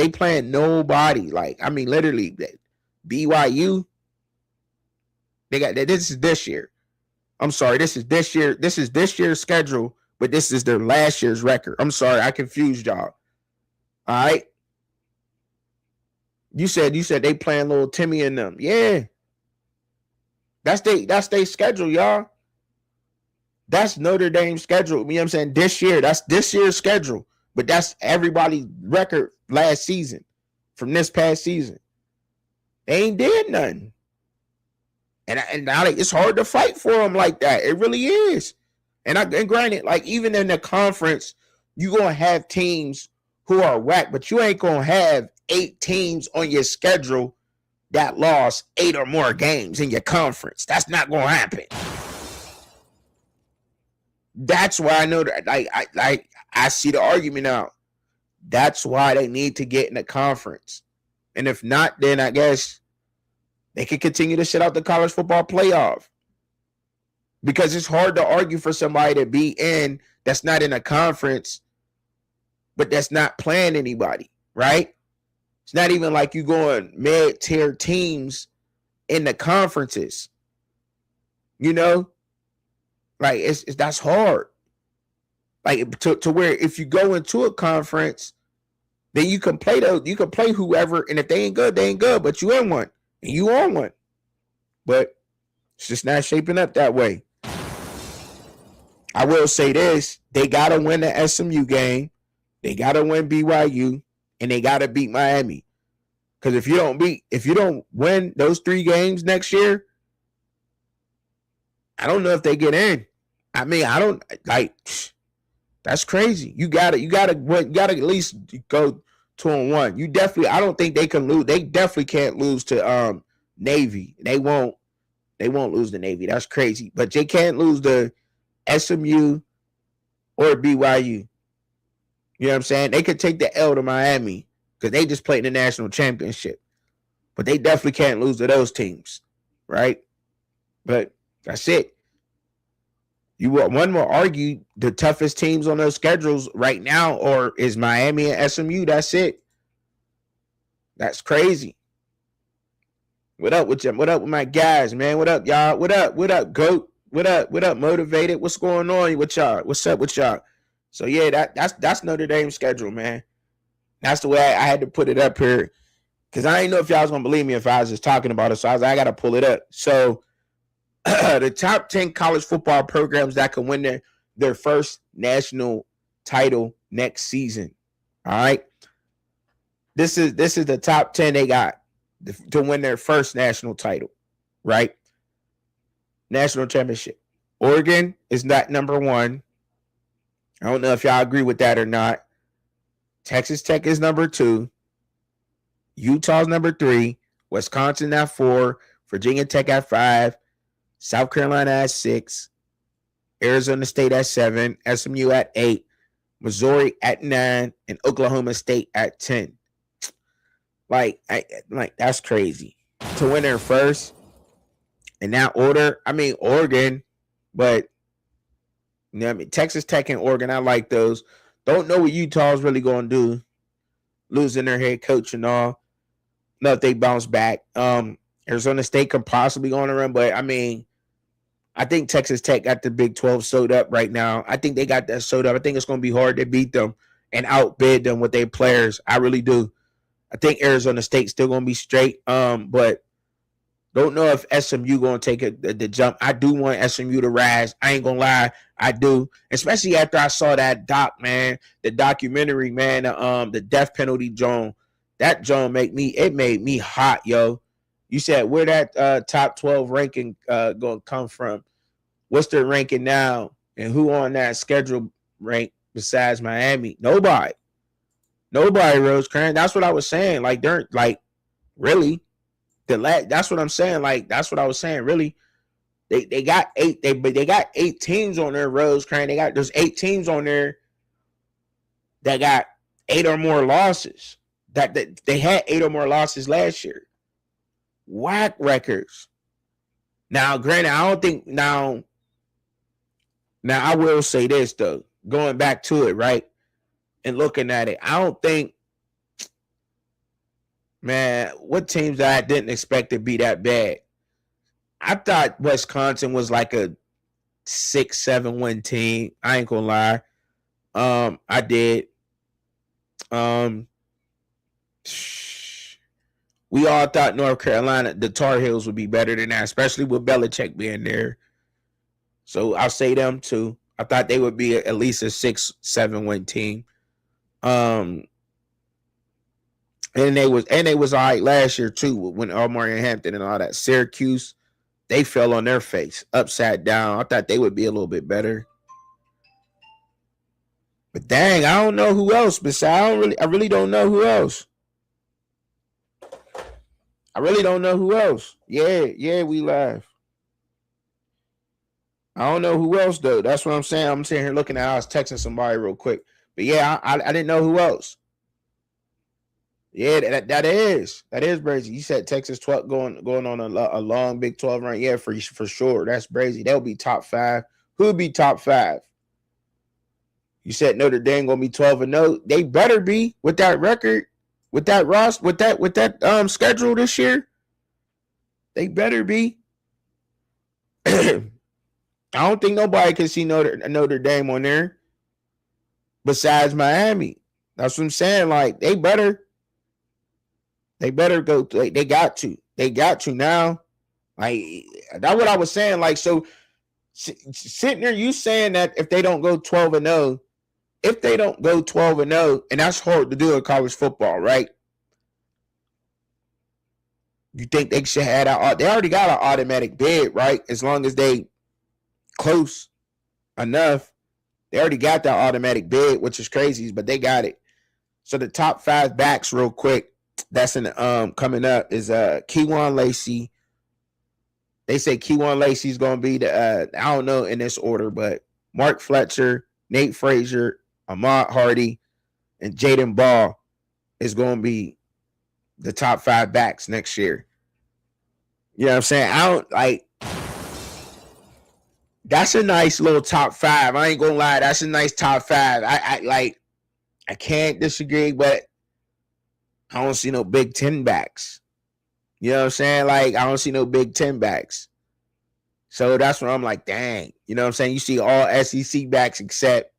playing nobody. Like, I mean, literally, BYU. This is this year. I'm sorry, this is this year. This is this year's schedule, but this is their last year's record. I'm sorry, I confused y'all. All right. You said they playing little Timmy and them. Yeah. That's their schedule, y'all. That's Notre Dame's schedule. You know what I'm saying? This year, that's this year's schedule. But that's everybody's record last season from this past season. They ain't did nothing. And now it's hard to fight for them like that. It really is. And granted, like, even in the conference, you're going to have teams who are whack, but you ain't going to have 8 teams on your schedule that lost 8 or more games in your conference. That's not going to happen. That's why I know that I see the argument now. That's why they need to get in the conference. And if not, then I guess they can continue to sit out the college football playoff. Because it's hard to argue for somebody to be in that's not in a conference, but that's not playing anybody, right? It's not even like you going mid-tier teams in the conferences. You know? Like, that's hard. Like, to where if you go into a conference, then you can play whoever, and if they ain't good, they ain't good, but you in one, and you on one. But it's just not shaping up that way. I will say this, they got to win the SMU game, they got to win BYU, and they got to beat Miami. Because if you don't win those 3 games next year, I don't know if they get in. I mean, I don't like. That's crazy. You gotta at least go 2-1. You definitely. I don't think they can lose. They definitely can't lose to Navy. They won't lose to Navy. That's crazy. But they can't lose to SMU or BYU. You know what I'm saying? They could take the L to Miami because they just played in the national championship. But they definitely can't lose to those teams, right? But that's it. One will argue the toughest teams on those schedules right now or is Miami and SMU. That's it. That's crazy. What up with my guys, man? What up, y'all? What up, GOAT? What up, Motivated? What's going on with y'all? What's up with y'all? So yeah, that's Notre Dame's schedule, man. That's the way I had to put it up here. Because I didn't know if y'all was gonna believe me if I was just talking about it. So I was like, I gotta pull it up. So the top 10 college football programs that can win their first national title next season. All right. This is the top 10 they got to win their first national title, right? National championship. Oregon is not number 1. I don't know if y'all agree with that or not. Texas Tech is number 2. Utah's number 3. Wisconsin at 4. Virginia Tech at 5. South Carolina at 6. Arizona State at 7. SMU at 8. Missouri at 9. And Oklahoma State at 10. Like that's crazy. To win their first in that order. I mean, Oregon, but you know what I mean, Texas Tech and Oregon, I like those. Don't know what Utah's really going to do. Losing their head coach and all. No, if they bounce back. Arizona State could possibly go on a run, but I mean, I think Texas Tech got the Big 12 sewed up right now. I think they got that sewed up. I think it's going to be hard to beat them and outbid them with their players. I really do. I think Arizona State's still going to be straight, but don't know if SMU going to take the jump. I do want SMU to rise. I ain't going to lie. I do, especially after I saw that the documentary, man, the death penalty Joan. That Joan made me hot, yo. You said where that top 12 ranking going to come from? What's their ranking now? And who on that schedule rank besides Miami? Nobody, Rosecrans. That's what I was saying. Like, they're like, really? That's what I'm saying. Like, that's what I was saying. Really, they got 8. They got 8 teams on there. Rosecrans. There's 8 teams on there that got 8 or more losses. That they had 8 or more losses last year. Whack records. Now, granted, I don't think now I will say this though. Going back to it, right, and looking at it, I don't think. Man, what teams that I didn't expect to be that bad? I thought Wisconsin was like a 6-7 win team. I ain't gonna lie. I did. We all thought North Carolina, the Tar Heels, would be better than that, especially with Belichick being there. So I'll say them too. I thought they would be at least a 6-7 win team. And they was all right last year too when Omar and Hampton and all that. Syracuse, they fell on their face, upside down. I thought they would be a little bit better. But dang, I don't know who else. Besides, I really don't know who else. Yeah, we live. I don't know who else though. That's what I'm saying. I'm sitting here looking at. I was texting somebody real quick, but yeah, I didn't know who else. Yeah, that is crazy. You said Texas 12 going on a long Big 12 run. Yeah, for sure. That's crazy. They'll be top 5. Who'll be top 5? You said Notre Dame gonna be 12-0. They better be with that record, with that roster, with that schedule this year. They better be. I don't think nobody can see Notre Dame on there besides Miami. That's what I'm saying. Like, they better go. They got to. They got to now. Like, that's what I was saying. Like, so sitting there, you saying that if they don't go 12-0, and that's hard to do in college football, right? You think they should have that? They already got an automatic bid, right? As long as they close enough, they already got that automatic bid, which is crazy, but they got it. So the top 5 backs, real quick, that's in coming up is Keywan Lacey. They say Keywan Lacey is gonna be the I don't know in this order, but Mark Fletcher, Nate Frazier, Ahmad Hardy, and Jaden Ball is gonna be the top 5 backs next year. You know what I'm saying? I don't like That's a nice little top 5. I ain't gonna lie, that's a nice top 5. I can't disagree, but I don't see no Big Ten backs. You know what I'm saying? Like, I don't see no Big Ten backs. So that's where I'm like, dang. You know what I'm saying? You see all SEC backs except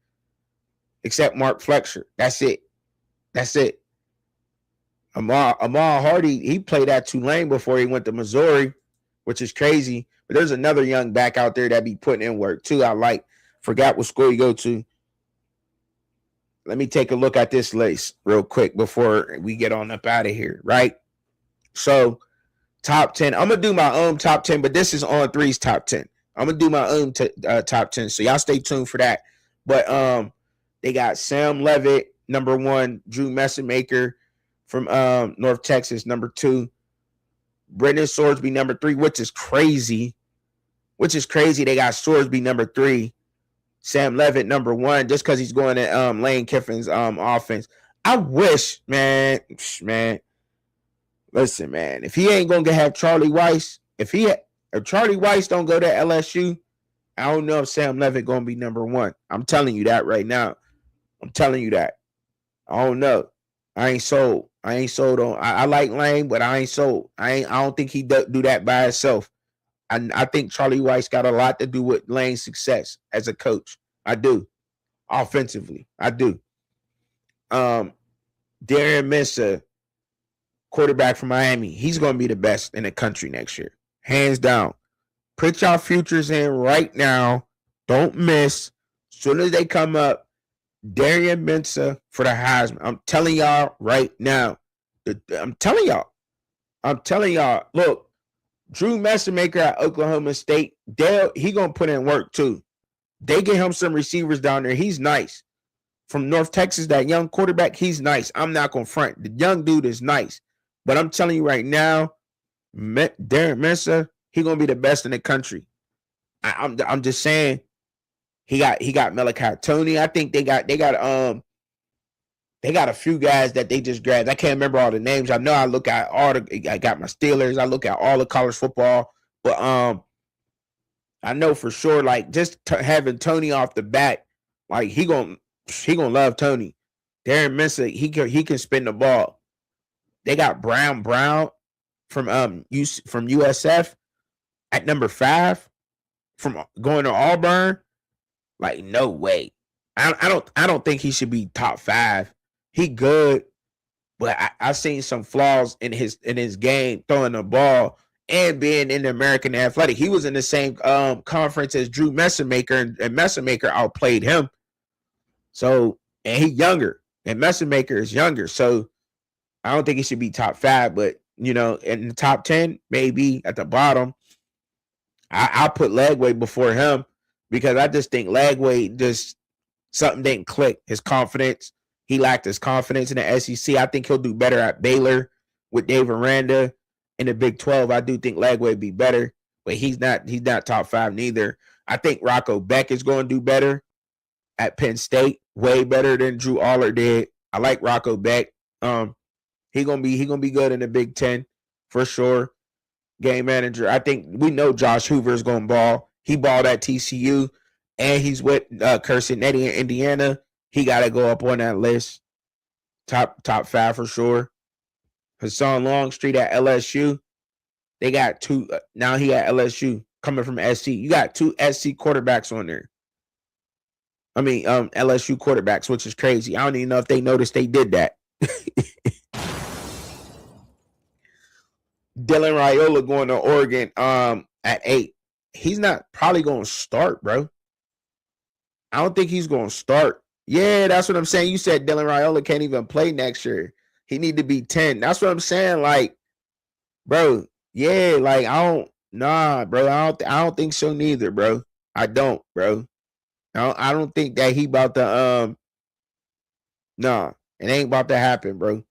Mark Fletcher. That's it. That's it. Ahmad Hardy, he played at Tulane before he went to Missouri, which is crazy. But there's another young back out there that be putting in work too. I like. Forgot what school you go to. Let me take a look at this list real quick before we get on up out of here, right? So, top 10. I'm going to do my own top 10, but this is On 3's top 10. I'm going to do my own top 10, so y'all stay tuned for that. But they got Sam Levitt, number 1, Drew Messamaker from North Texas, number 2, Brendan Sorsby, number 3, which is crazy. They got Sorsby, number 3, Sam Levitt, number 1, just because he's going to Lane Kiffin's offense. I wish, man, listen, man, if he ain't going to have Charlie Weiss, if Charlie Weiss don't go to LSU, I don't know if Sam Levitt going to be number 1. I'm telling you that right now. I'm telling you that. I don't know. I ain't sold on. I like Lane, but I ain't sold. I don't think he do that by himself. I think Charlie Weiss got a lot to do with Lane's success as a coach. I do. Offensively, I do. Darren Mensah, quarterback from Miami, he's going to be the best in the country next year. Hands down. Put y'all futures in right now. Don't miss. As soon as they come up, Darren Mensah for the Heisman. I'm telling y'all right now. I'm telling y'all. Look, Drew Messamaker at Oklahoma State, he going to put in work too. They get him some receivers down there. He's nice. From North Texas, that young quarterback, he's nice. I'm not going to front. The young dude is nice. But I'm telling you right now, Darren Mensah, he going to be the best in the country. I'm just saying, he got Malachi Tony. I think they got a few guys that they just grabbed. I can't remember all the names. I know I got my Steelers. I look at all the college football, but I know for sure, like, just having Tony off the bat, like, he gonna love Tony. Darren Mensah, he can spin the ball. They got Brown from USF at number 5 from going to Auburn. Like, no way. I don't think he should be top 5. He good, but I've seen some flaws in his game, throwing the ball and being in the American Athletic. He was in the same conference as Drew Messamaker, and Messamaker outplayed him. So, and he's younger, and Messamaker is younger. So, I don't think he should be top 5, but, you know, in the top 10, maybe at the bottom. I'll put Lagway before him because I just think Lagway just something didn't click. His confidence. He lacked his confidence in the SEC. I think he'll do better at Baylor with Dave Aranda. In the Big 12, I do think Lagway would be better, but he's not top 5 neither. I think Rocco Beck is going to do better at Penn State, way better than Drew Aller did. I like Rocco Beck. He gonna be good in the Big 10 for sure. Game manager. I think we know Josh Hoover is going to ball. He balled at TCU, and he's with Kirsten-Eddy in Indiana. He got to go up on that list. Top 5 for sure. Hassan Longstreet at LSU. They got 2. Now he at LSU coming from SC. You got 2 SC quarterbacks on there. I mean, LSU quarterbacks, which is crazy. I don't even know if they noticed they did that. Dylan Raiola going to Oregon at 8. He's not probably going to start, bro. I don't think he's going to start. Yeah, that's what I'm saying. You said Dylan Raiola can't even play next year. He need to be 10. That's what I'm saying. Like, bro, yeah, like, bro. I don't think so neither, bro. I don't, bro. I don't think that he about to, it ain't about to happen, bro.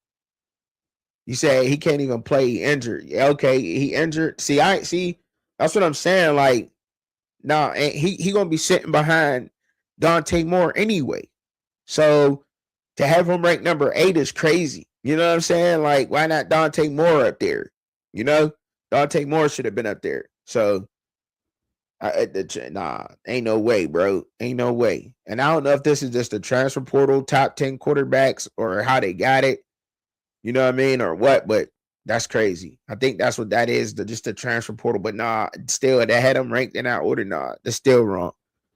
You say he can't even play, he injured. Yeah, okay, he injured. See, that's what I'm saying. Like, he gonna be sitting behind Dante Moore anyway. So to have him ranked number 8 is crazy. You know what I'm saying? Like, why not Dante Moore up there? You know, Dante Moore should have been up there. So Nah, ain't no way, bro. Ain't no way. And I don't know if this is just the transfer portal top 10 quarterbacks or how they got it. You know what I mean? Or what? But that's crazy. I think that's what that is, just the transfer portal. But nah, still, they had them ranked in that order. Nah, that's still wrong.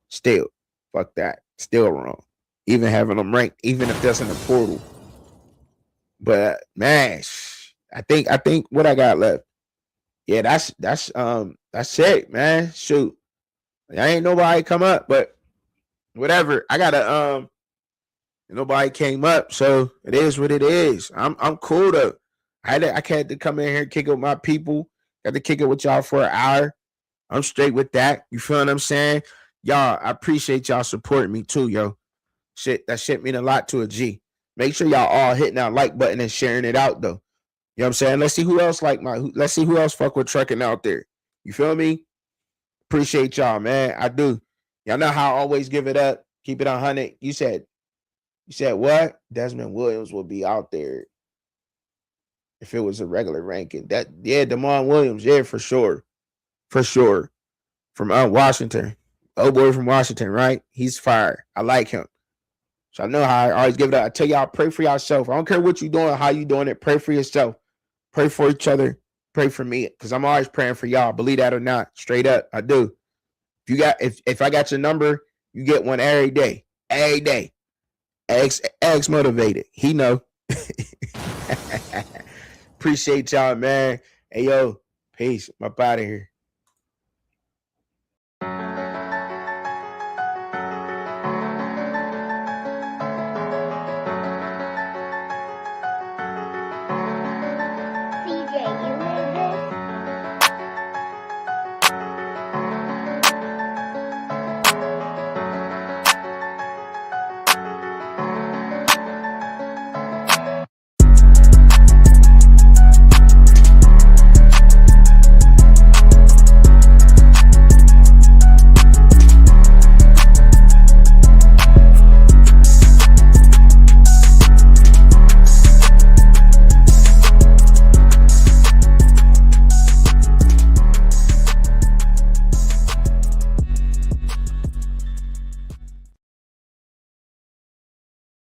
Still. Fuck that. Still wrong. Even having them ranked, even if that's in the portal. But man, I think what I got left. Yeah, that's it, man. Shoot. I ain't nobody come up, but whatever. I gotta nobody came up, so it is what it is. I'm cool though. I had to come in here and kick it with my people. Got to kick it with y'all for an hour. I'm straight with that. You feel what I'm saying? Y'all, I appreciate y'all supporting me too, yo. That shit mean a lot to a G. Make sure y'all all hitting that like button and sharing it out though. You know what I'm saying? Let's see who else let's see who else fuck with trucking out there. You feel me? Appreciate y'all, man. I do. Y'all know how I always give it up. Keep it 100. You said what? Desmond Williams will be out there if it was a regular ranking. Damon Williams, yeah, for sure. For sure. From Washington. Oh boy from Washington, right? He's fire. I like him. So I know how I always give it up. I tell y'all, pray for yourself. I don't care what you're doing, how you doing it. Pray for yourself. Pray for each other. Pray for me. Because I'm always praying for y'all. Believe that or not. Straight up. I do. If I got your number, you get one every day. Every day. X motivated. He know. Appreciate y'all, man. Hey yo, peace. I'm up out of here.